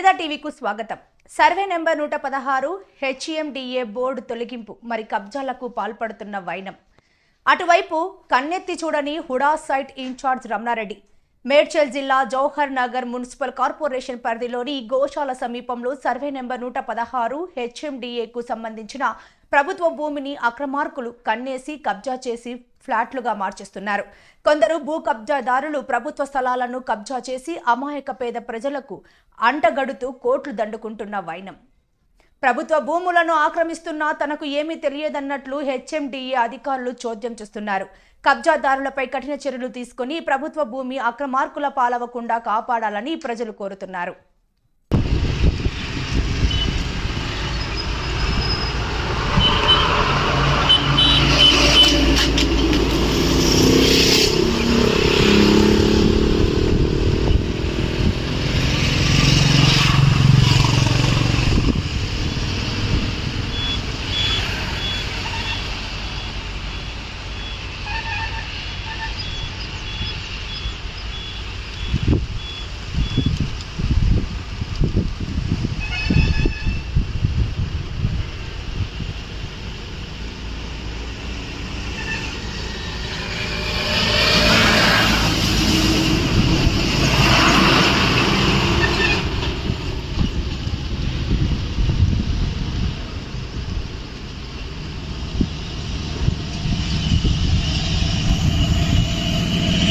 వేద టీవీకు స్వాగతం. Survey number 116 HMDA board తొలగింపు మరి కబ్జాలకు పాల్పడుతున్న వైనం. అటువైపు కన్నెత్తి చూడని హుడా సైట్ ఇన్ఛార్జ్ రమణారెడ్డి. మేడ్చల్ జిల్లా జవహర్ నగర్ మున్సిపల్ కార్పొరేషన్ పరిధిలోని గోశాల సమీపంలో సర్వే నెంబర్ 116 హెచ్ఎండిఏకు సంబంధించిన ప్రభుత్వ భూమిని అక్రమార్కులు కన్నేసి కబ్జా చేసి ఫ్లాట్లుగా మార్చేస్తున్నారు. కొందరు భూ కబ్జాదారులు ప్రభుత్వ స్థలాలను కబ్జా చేసి అమాయక పేద ప్రజలకు అంటగడుతూ కోట్లు దండుకుంటున్న వైనం. ప్రభుత్వ భూములను ఆక్రమిస్తున్నా తనకు ఏమీ తెలియదన్నట్లు హెచ్ఎండిఏ అధికారులు చోద్యం చేస్తున్నారు. కబ్జాదారులపై కఠిన చర్యలు తీసుకుని ప్రభుత్వ భూమి అక్రమార్కుల పాలవకుండా కాపాడాలని ప్రజలు కోరుతున్నారు.